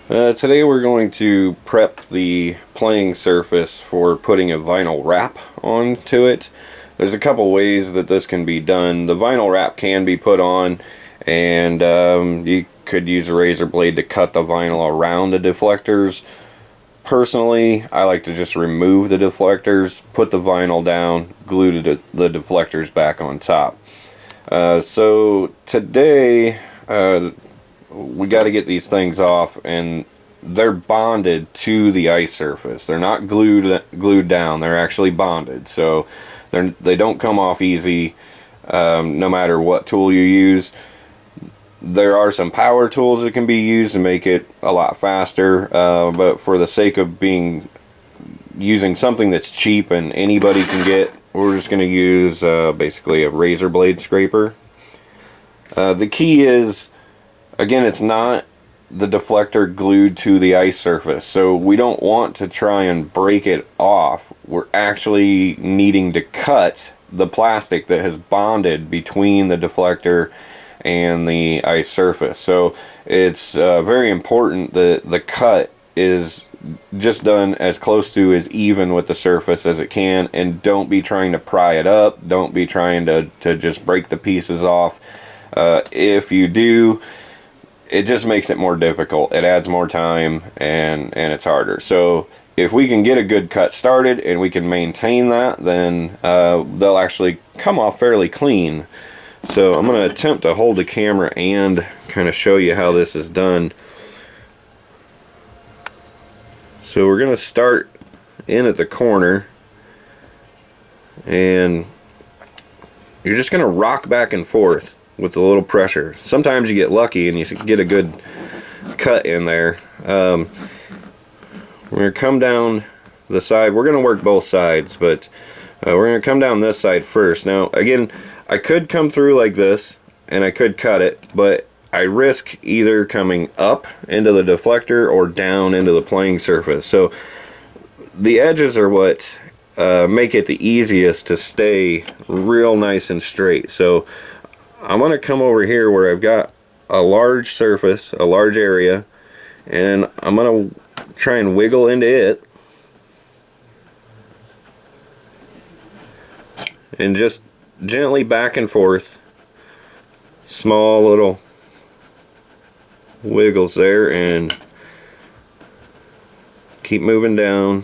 Today we're going to prep the playing surface for putting a vinyl wrap onto it. There's a couple ways that this can be done. The vinyl wrap can be put on, and you could use a razor blade to cut the vinyl around the deflectors. Personally, I like to just remove the deflectors, put the vinyl down, glue the deflectors back on top. So today we got to get these things off, and they're bonded to the ice surface. They're not glued down. They're actually bonded, so they don't come off easy, no matter what tool you use. There are some power tools that can be used to make it a lot faster, but for the sake of using something that's cheap and anybody can get, we're just going to use basically a razor blade scraper. The key is, again, it's not the deflector glued to the ice surface, so we don't want to try and break it off. We're actually needing to cut the plastic that has bonded between the deflector and the ice surface. So it's very important that the cut is just done as close to as even with the surface as it can, and don't be trying to pry it up. Don't be trying to just break the pieces off. If you do, it just makes it more difficult. It adds more time, and it's harder. So if we can get a good cut started and we can maintain that, then they'll actually come off fairly clean. So I'm going to attempt to hold the camera and kind of show you how this is done. So we're going to start in at the corner, and you're just going to rock back and forth with a little pressure. Sometimes you get lucky and you get a good cut in there. We're going to come down the side. We're going to work both sides, but we're going to come down this side first. Now again, I could come through like this and I could cut it, but I risk either coming up into the deflector or down into the playing surface. So the edges are what make it the easiest to stay real nice and straight. So I'm going to come over here where I've got a large surface, a large area, and I'm going to try and wiggle into it, and just gently back and forth, small little wiggles there, and keep moving down.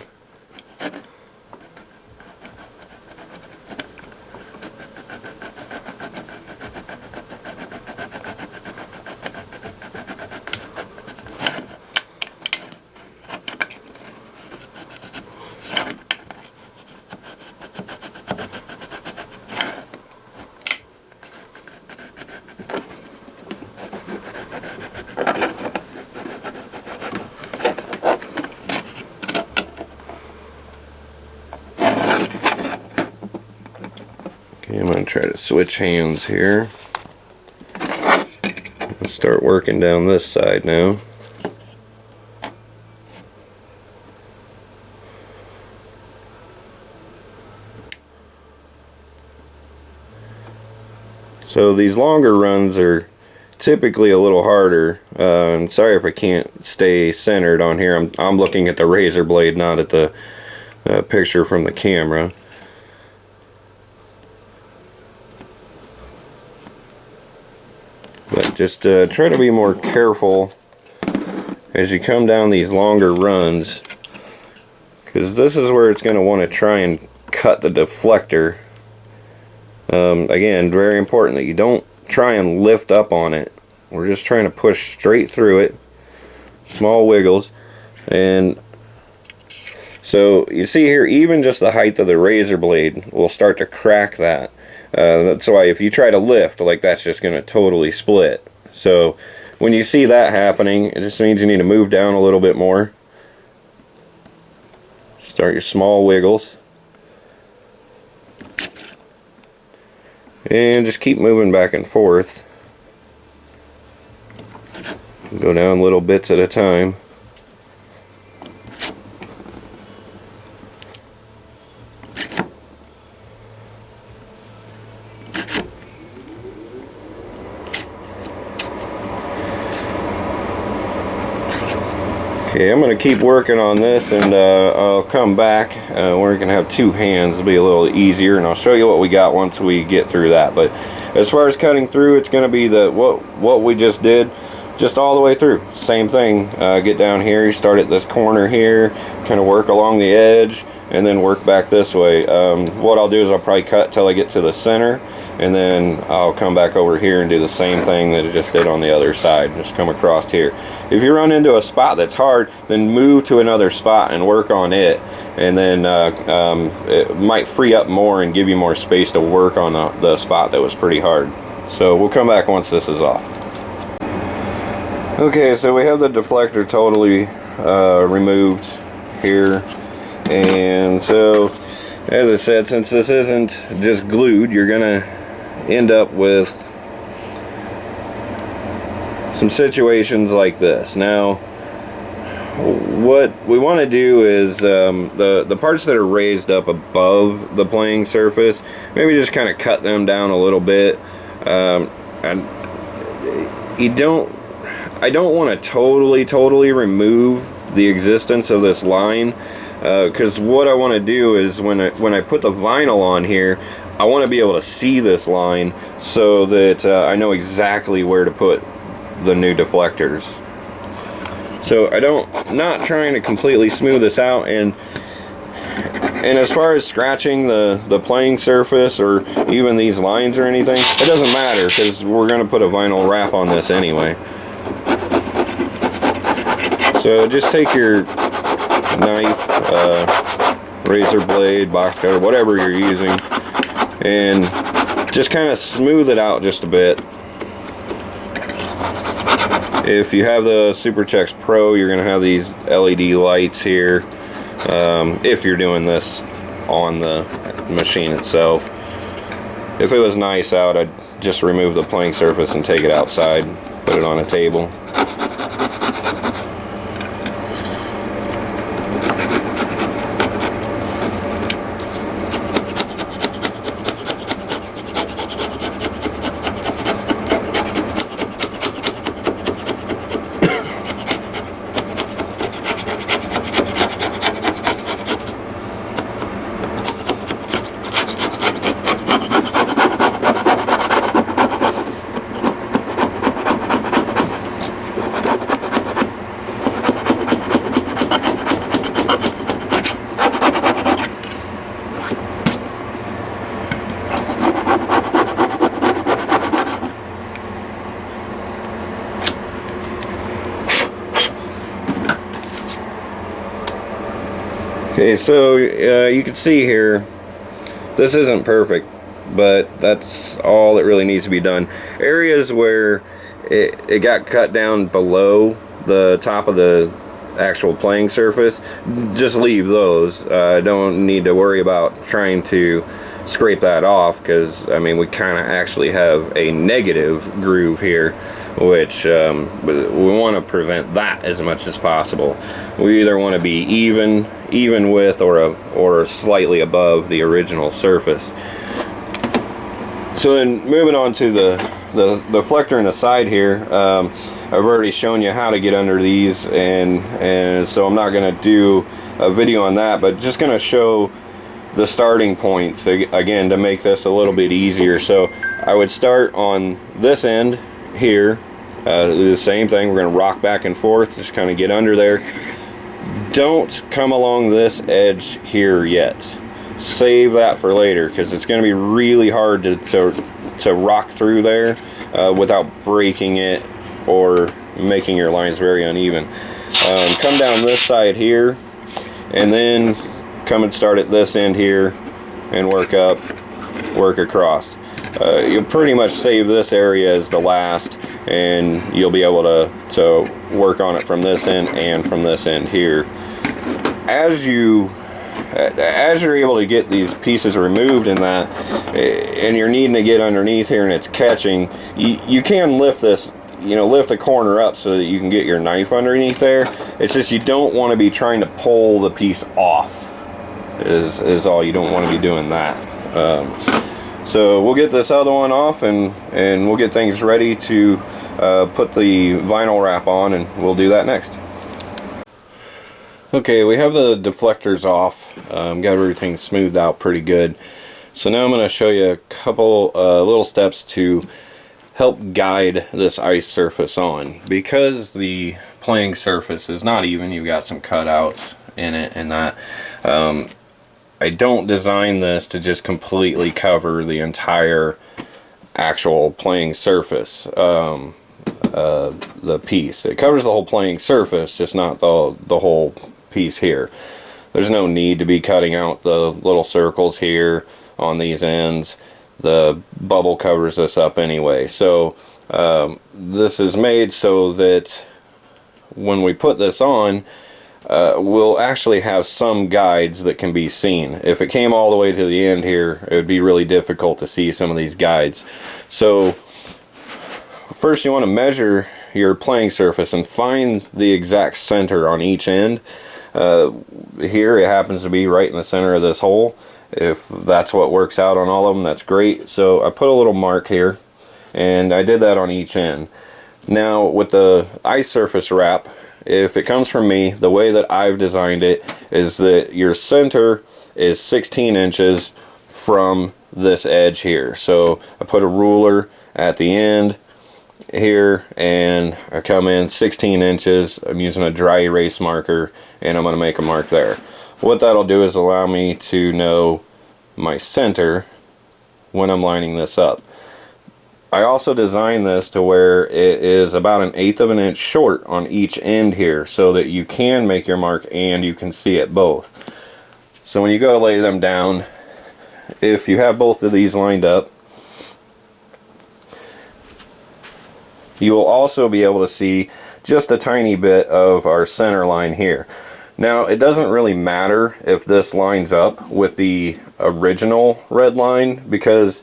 Okay, I'm going to try to switch hands here. Let's start working down this side now. So these longer runs are typically a little harder, and sorry if I can't stay centered on here. I'm looking at the razor blade, not at the picture from the camera. But just try to be more careful as you come down these longer runs, because this is where it's going to want to try and cut the deflector. Again, very important that you don't try and lift up on it. We're just trying to push straight through it, small wiggles. And so you see here, even just the height of the razor blade will start to crack that. That's why if you try to lift, like, that's just going to totally split. So when you see that happening, it just means you need to move down a little bit more. Start your small wiggles. And just keep moving back and forth. Go down little bits at a time. Okay, I'm going to keep working on this, and I'll come back. We're going to have two hands. It'll be a little easier, and I'll show you what we got once we get through that. But as far as cutting through, it's going to be what we just did, just all the way through. Same thing. Get down here, you start at this corner here, kind of work along the edge, and then work back this way. What I'll do is I'll probably cut till I get to the center, and then I'll come back over here and do the same thing that I just did on the other side. Just come across here. If you run into a spot that's hard, then move to another spot and work on it, and then it might free up more and give you more space to work on the spot that was pretty hard. So we'll come back once this is off. Okay, so we have the deflector totally removed here, and so as I said, since this isn't just glued, you're gonna end up with some situations like this. Now, what we want to do is the parts that are raised up above the playing surface, maybe just kind of cut them down a little bit. And I don't want to totally remove the existence of this line, because what I want to do is when I put the vinyl on here, I want to be able to see this line so that I know exactly where to put the new deflectors. So not trying to completely smooth this out, and as far as scratching the playing surface or even these lines or anything, it doesn't matter because we're going to put a vinyl wrap on this anyway. So just take your knife, razor blade, box cutter, whatever you're using, and just kind of smooth it out just a bit. If you have the Super Chexx Pro, you're going to have these LED lights here, if you're doing this on the machine itself. If it was nice out, I'd just remove the playing surface and take it outside, put it on a table. Okay, so you can see here, this isn't perfect, but that's all that really needs to be done. Areas where it got cut down below the top of the actual playing surface, just leave those. Don't need to worry about trying to scrape that off, because I mean we kind of actually have a negative groove here, which we want to prevent that as much as possible. We either want to be even with or slightly above the original surface. So then moving on to the deflector in the side here, I've already shown you how to get under these, and so I'm not going to do a video on that, but just going to show the starting points again to make this a little bit easier. So I would start on this end here, do the same thing. We're going to rock back and forth, just kind of get under there. Don't come along this edge here yet. Save that for later, because it's going to be really hard to rock through there without breaking it or making your lines very uneven. Come down this side here, and then come and start at this end here and work up, work across. You'll pretty much save this area as the last, and you'll be able to work on it from this end and from this end here. As you're able to get these pieces removed in that, and you're needing to get underneath here and it's catching, you can lift this, lift the corner up so that you can get your knife underneath there. It's just you don't want to be trying to pull the piece off is all. You don't want to be doing that. So we'll get this other one off, and we'll get things ready to put the vinyl wrap on, and we'll do that next. Okay, we have the deflectors off. Got everything smoothed out pretty good. So now I'm going to show you a couple little steps to help guide this ice surface on. Because the playing surface is not even, you've got some cutouts in it and that. I don't design this to just completely cover the entire actual playing surface. The piece. It covers the whole playing surface, just not the whole piece here. There's no need to be cutting out the little circles here on these ends. The bubble covers this up anyway. So this is made so that when we put this on, we'll actually have some guides that can be seen. If it came all the way to the end here, it would be really difficult to see some of these guides. So first you want to measure your playing surface and find the exact center on each end. Here it happens to be right in the center of this hole. If that's what works out on all of them, that's great. So I put a little mark here, and I did that on each end. Now with the ice surface wrap, if it comes from me, the way that I've designed it is that your center is 16 inches from this edge here. So I put a ruler at the end here, and I come in 16 inches. I'm using a dry erase marker, and I'm going to make a mark there. What that'll do is allow me to know my center when I'm lining this up. I also designed this to where it is about 1/8 of an inch short on each end here, so that you can make your mark and you can see it both. So when you go to lay them down, if you have both of these lined up, you will also be able to see just a tiny bit of our center line here. Now it doesn't really matter if this lines up with the original red line, because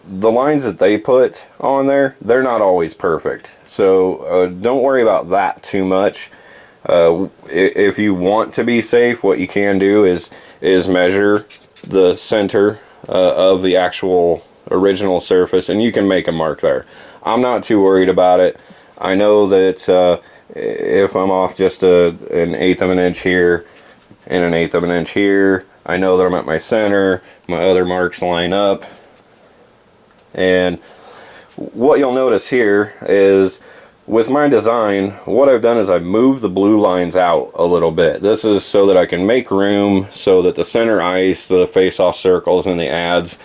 the lines that they put on there, they're not always perfect. So don't worry about that too much. If you want to be safe, what you can do is measure the center of the actual original surface, and you can make a mark there. I'm not too worried about it. I know that if I'm off just 1/8 of an inch here and 1/8 of an inch here, I know that I'm at my center. My other marks line up. And what you'll notice here is with my design, what I've done is I've moved the blue lines out a little bit. This is so that I can make room so that the center ice, the face-off circles, and the adds,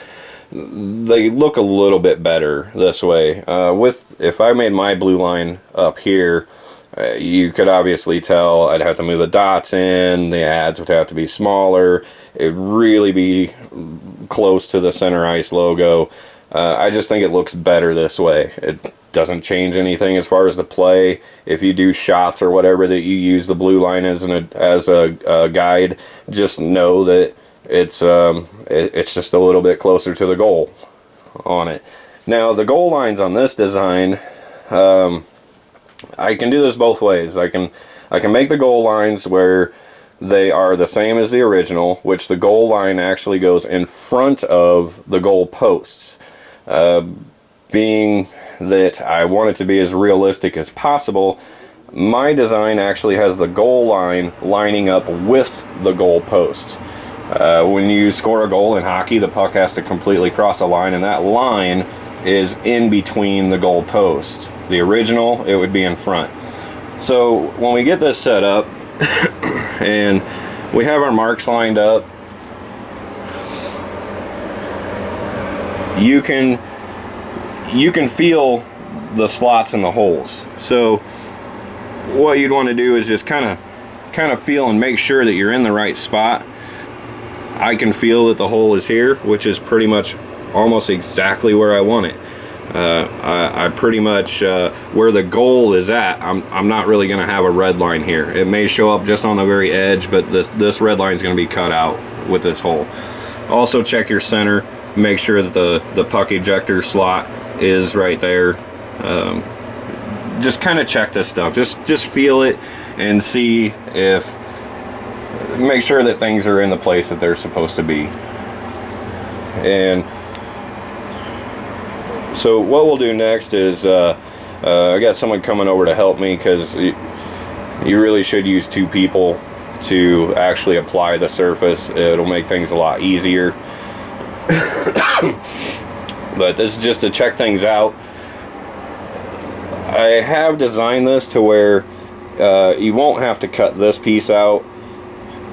they look a little bit better this way. If I made my blue line up here, you could obviously tell I'd have to move the dots in, the adds would have to be smaller, it'd really be close to the center ice logo. I just think it looks better this way. It doesn't change anything as far as the play. If you do shots or whatever that you use the blue line as a guide, just know that it's just a little bit closer to the goal on it. Now the goal lines on this design, I can do this both ways. I can make the goal lines where they are the same as the original, which the goal line actually goes in front of the goal posts. Being that I want it to be as realistic as possible, my design actually has the goal line lining up with the goal post. When you score a goal in hockey, the puck has to completely cross a line, and that line is in between the goal posts. The original, it would be in front. So when we get this set up and we have our marks lined up, you can feel the slots and the holes. So what you'd want to do is just kind of feel and make sure that you're in the right spot. I can feel that the hole is here, which is pretty much almost exactly where I want it. I pretty much where the goal is at, I'm not really going to have a red line here. It may show up just on the very edge, but this red line is going to be cut out with this hole. Also check your center. Make sure that the puck ejector slot is right there. Just kind of check this stuff. Just feel it and see if, make sure that things are in the place that they're supposed to be. And so what we'll do next is I got someone coming over to help me, because You really should use 2 people to actually apply the surface. It'll make things a lot easier. But this is just to check things out. I have designed this to where you won't have to cut this piece out.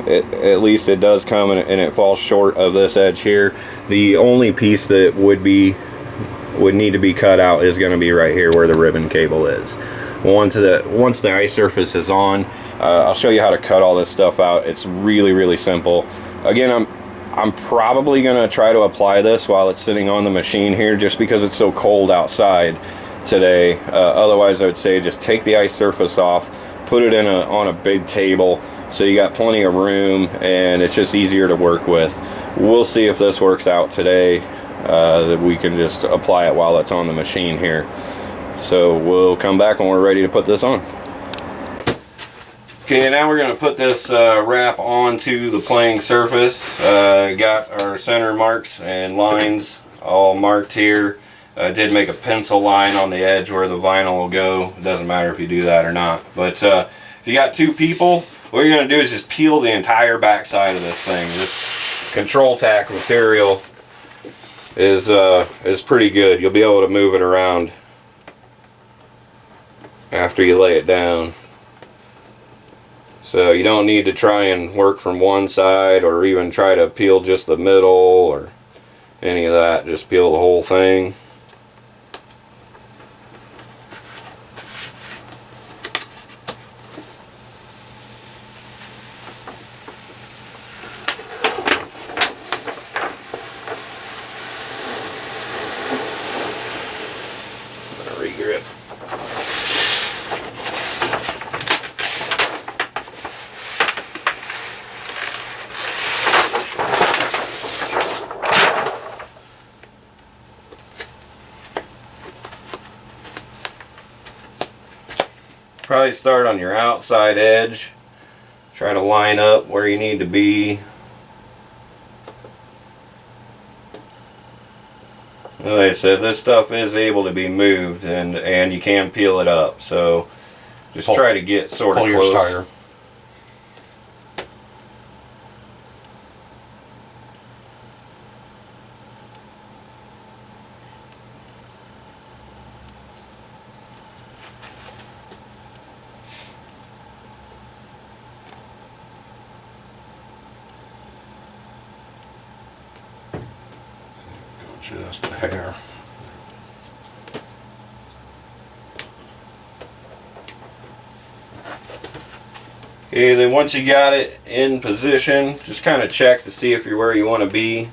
At least it does come and it falls short of this edge here. The only piece that would need to be cut out is going to be right here where the ribbon cable is. Once the ice surface is on, I'll show you how to cut all this stuff out. It's really simple. Again, I'm probably going to try to apply this while it's sitting on the machine here, just because it's so cold outside today. Otherwise, I would say just take the ice surface off, put it on a big table, so you got plenty of room and it's just easier to work with. We'll see if this works out today, that we can just apply it while it's on the machine here. So we'll come back when we're ready to put this on. Okay, now we're going to put this wrap onto the playing surface. Got our center marks and lines all marked here. I did make a pencil line on the edge where the vinyl will go. It doesn't matter if you do that or not. But if you got 2 people, what you're going to do is just peel the entire back side of this thing. This control tack material is pretty good. You'll be able to move it around after you lay it down. So you don't need to try and work from one side or even try to peel just the middle or any of that. Just peel the whole thing. Regrip. Probably start on your outside edge. Try to line up where you need to be. Like I said, this stuff is able to be moved and you can peel it up. So just try to get sort of close. Pull your tire. Just a hair. Okay, then once you got it in position, just kind of check to see if you're where you want to be. I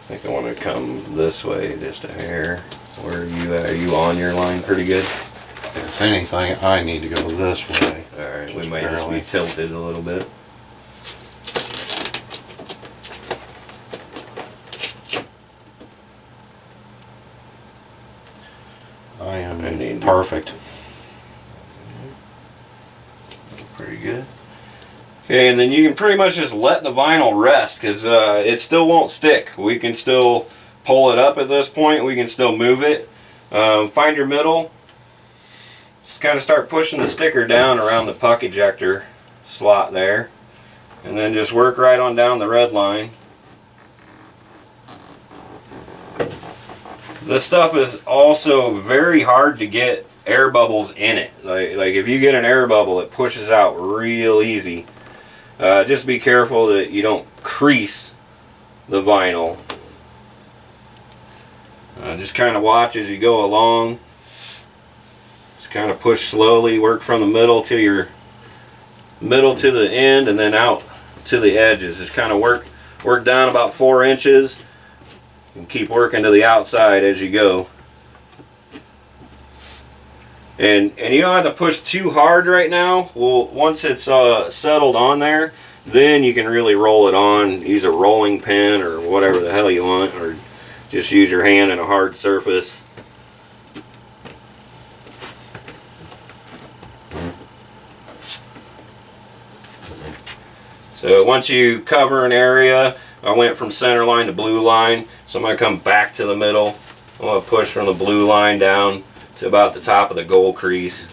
think I want to come this way just a hair. Where are you at? Are you on your line pretty good? If anything, I need to go this way. Alright, we might just be tilted a little bit. I am perfect. Pretty good. Okay, and then you can pretty much just let the vinyl rest because it still won't stick. We can still pull it up at this point. We can still move it. Find your middle. Just kind of start pushing the sticker down around the puck ejector slot there. And then just work right on down the red line. This stuff is also very hard to get air bubbles in it. Like if you get an air bubble, it pushes out real easy. Just be careful that you don't crease the vinyl. Just kind of watch as you go along. Just kind of push slowly, work from the middle to your middle to the end and then out to the edges. Just kind of work down about 4 inches. And keep working to the outside as you go. And you don't have to push too hard right now. Well, once it's settled on there, then you can really roll it on. Use a rolling pin or whatever the hell you want, or just use your hand in a hard surface. So once you cover an area, I went from center line to blue line, so I'm going to come back to the middle. I'm going to push from the blue line down to about the top of the goal crease.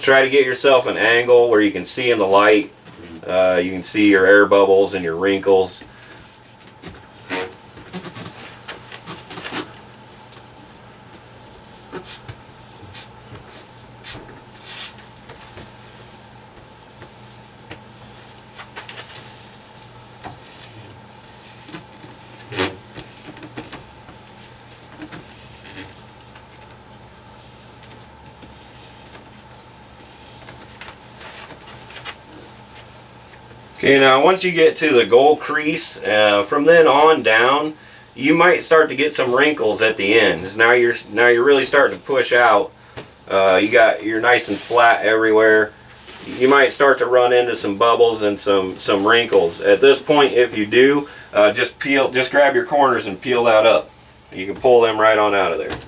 try to get yourself an angle where you can see in the light. You can see your air bubbles and your wrinkles. Okay, now once you get to the gold crease, from then on down, you might start to get some wrinkles at the end. Now you're really starting to push out. You're nice and flat everywhere. You might start to run into some bubbles and some wrinkles. At this point, if you do, just grab your corners and peel that up. You can pull them right on out of there.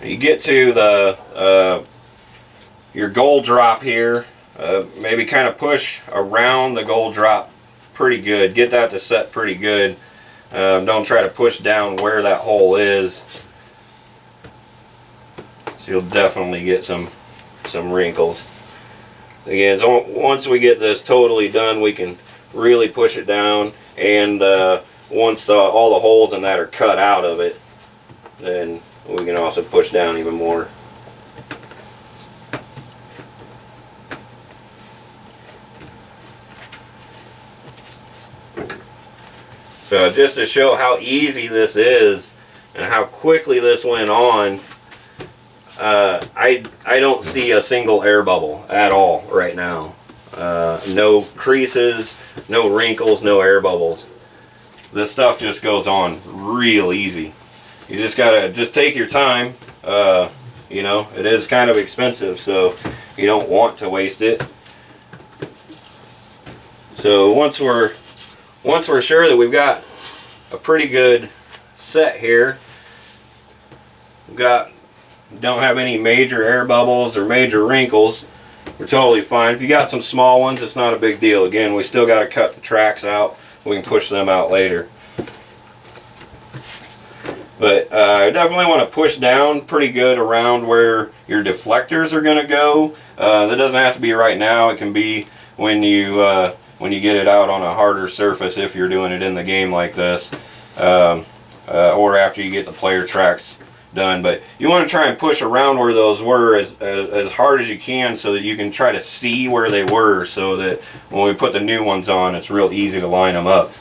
You get to the your gold drop here, maybe kind of push around the gold drop pretty good. Get that to set pretty good. Don't try to push down where that hole is. So you'll definitely get some wrinkles. Again, so once we get this totally done, we can really push it down, and once all the holes in that are cut out of it, then we can also push down even more. So just to show how easy this is and how quickly this went on, I don't see a single air bubble at all right now. No creases, no wrinkles, no air bubbles. This stuff just goes on real easy. You just gotta take your time. You know, it is kind of expensive, so you don't want to waste it. So once we're sure that we've got a pretty good set here, don't have any major air bubbles or major wrinkles, we're totally fine. If you got some small ones, it's not a big deal. Again, we still got to cut the tracks out. We can push them out later. But I definitely want to push down pretty good around where your deflectors are going to go. That doesn't have to be right now. It can be when you get it out on a harder surface, if you're doing it in the game like this, or after you get the player tracks done. But you want to try and push around where those were as hard as you can, so that you can try to see where they were, so that when we put the new ones on, it's real easy to line them up.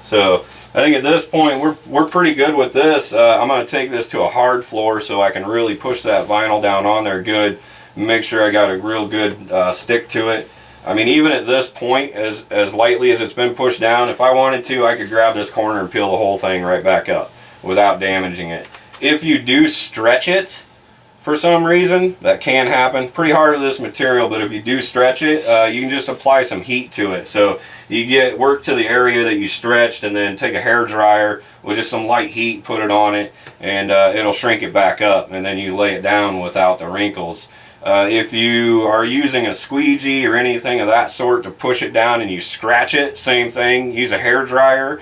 So I think at this point we're pretty good with this. I'm going to take this to a hard floor so I can really push that vinyl down on there good, make sure I got a real good stick to it. I mean, even at this point, as lightly as it's been pushed down, if I wanted to, I could grab this corner and peel the whole thing right back up without damaging it. If you do stretch it for some reason, that can happen. Pretty hard with this material, but if you do stretch it, you can just apply some heat to it. So you work to the area that you stretched, and then take a hair dryer with just some light heat, put it on it, and it'll shrink it back up, and then you lay it down without the wrinkles. If you are using a squeegee or anything of that sort to push it down and you scratch it, same thing. Use a hair dryer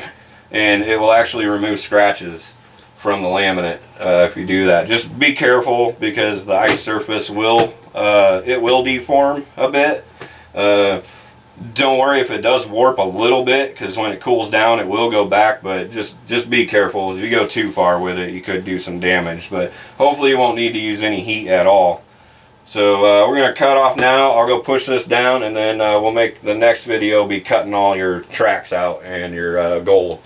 and it will actually remove scratches from the laminate if you do that. Just be careful, because the ice surface will deform a bit. Don't worry if it does warp a little bit, because when it cools down it will go back, but just be careful. If you go too far with it, you could do some damage, but hopefully you won't need to use any heat at all. So we're going to cut off now. I'll go push this down, and then we'll make the next video be cutting all your tracks out and your gold.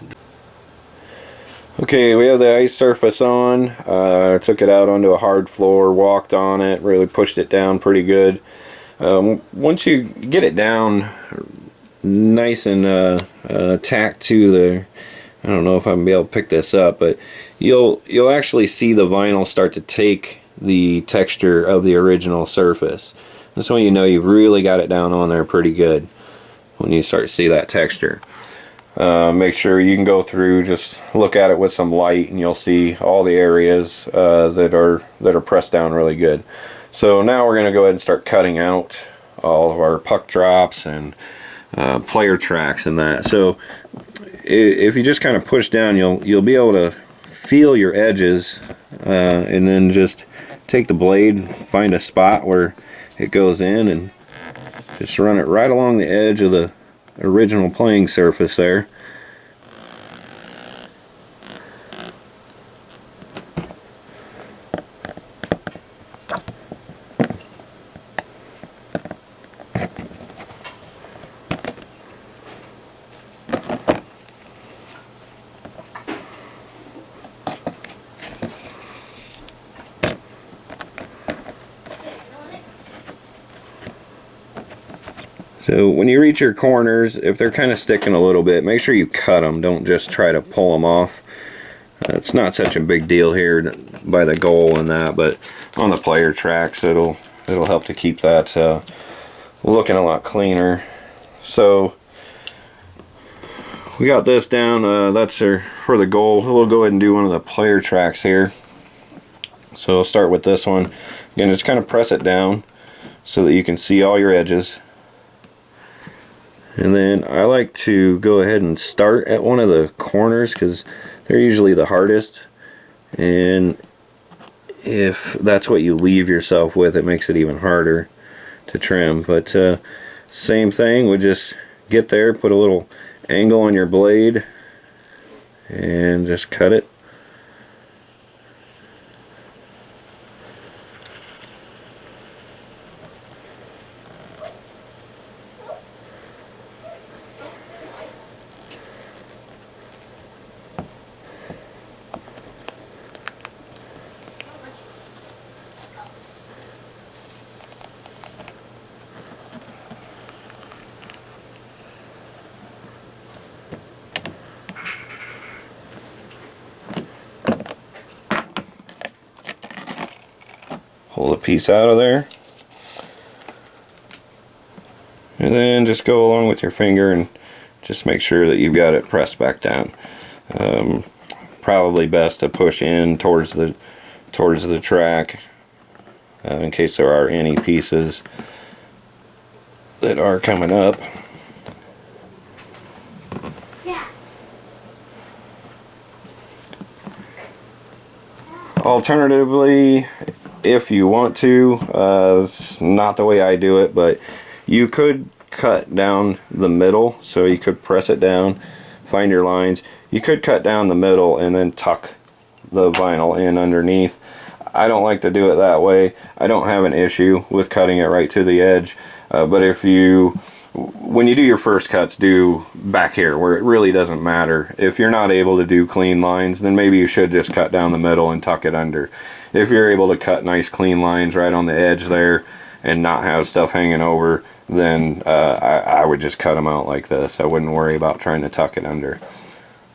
Okay, we have the ice surface on. Took it out onto a hard floor, walked on it, really pushed it down pretty good. Once you get it down nice and tacked to the, I don't know if I'm going to be able to pick this up, but you'll actually see the vinyl start to take the texture of the original surface. That's when you know you've really got it down on there pretty good, when you start to see that texture. Make sure you can go through, just look at it with some light, and you'll see all the areas that are pressed down really good. So now we're going to go ahead and start cutting out all of our puck drops and player tracks and that. So if you just kind of push down, you'll be able to feel your edges, and then just take the blade, find a spot where it goes in, and just run it right along the edge of the original playing surface there. So when you reach your corners, if they're kind of sticking a little bit, make sure you cut them. Don't just try to pull them off. It's not such a big deal here by the goal and that, but on the player tracks, it'll help to keep that looking a lot cleaner. So we got this down. That's for the goal. We'll go ahead and do one of the player tracks here. So I'll start with this one. Again, just kind of press it down so that you can see all your edges. And then I like to go ahead and start at one of the corners because they're usually the hardest. And if that's what you leave yourself with, it makes it even harder to trim. But same thing, we just get there, put a little angle on your blade, and just cut it. Pull the piece out of there, and then just go along with your finger and just make sure that you've got it pressed back down. Probably best to push in towards the track in case there are any pieces that are coming up. Alternatively, if you want to, it's not the way I do it, but you could cut down the middle, so you could press it down, find your lines. You could cut down the middle and then tuck the vinyl in underneath. I don't like to do it that way. I don't have an issue with cutting it right to the edge, but when you do your first cuts, do back here where it really doesn't matter. If you're not able to do clean lines, then maybe you should just cut down the middle and tuck it under. If you're able to cut nice clean lines right on the edge there and not have stuff hanging over, then I would just cut them out like this. I wouldn't worry about trying to tuck it under.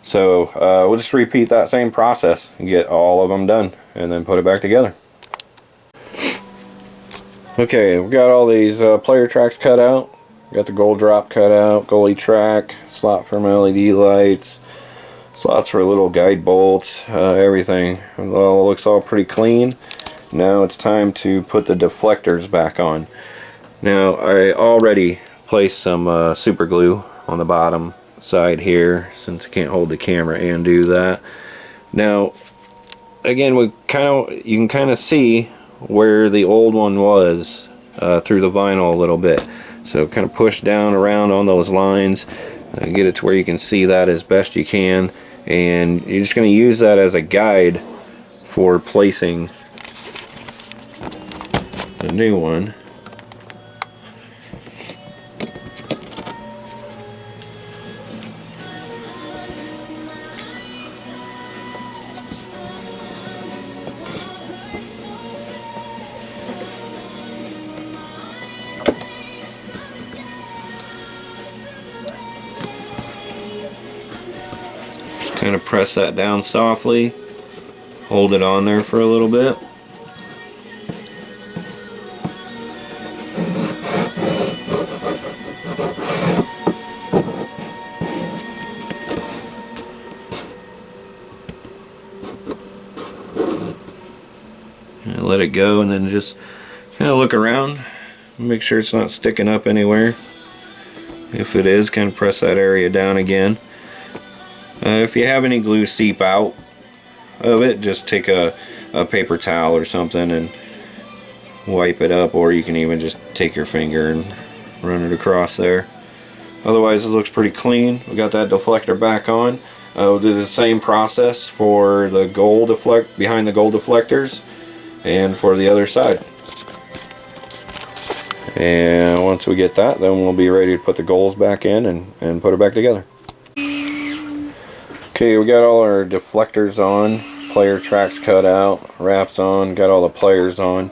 So we'll just repeat that same process and get all of them done and then put it back together. Okay, we got all these player tracks cut out. Got the gold drop cut out, goalie track, slot for my LED lights, slots for little guide bolts, everything. Well, it looks all pretty clean. Now it's time to put the deflectors back on. Now I already placed some super glue on the bottom side here, since I can't hold the camera and do that. Now again, you can kind of see where the old one was through the vinyl a little bit. So kind of push down around on those lines, get it to where you can see that as best you can, and you're just going to use that as a guide for placing the new one. Kind of press that down softly, hold it on there for a little bit. let it go, and then just kind of look around, make sure it's not sticking up anywhere. If it is, kind of press that area down again. If you have any glue seep out of it, just take a paper towel or something and wipe it up, or you can even just take your finger and run it across there. Otherwise, it looks pretty clean. We got that deflector back on. We'll do the same process for the gold behind the gold deflectors and for the other side. And once we get that, then we'll be ready to put the goals back in and put it back together. Okay, we got all our deflectors on, player tracks cut out, wraps on, got all the players on.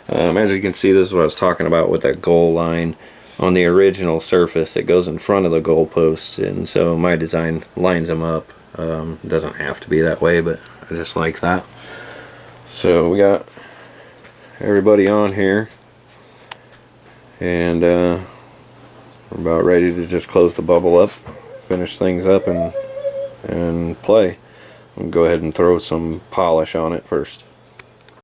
As you can see, this is what I was talking about with that goal line on the original surface. It goes in front of the goal posts, and so my design lines them up. It doesn't have to be that way, but I just like that. So we got everybody on here, and we're about ready to just close the bubble up, finish things up, and play. I'll go ahead and throw some polish on it first.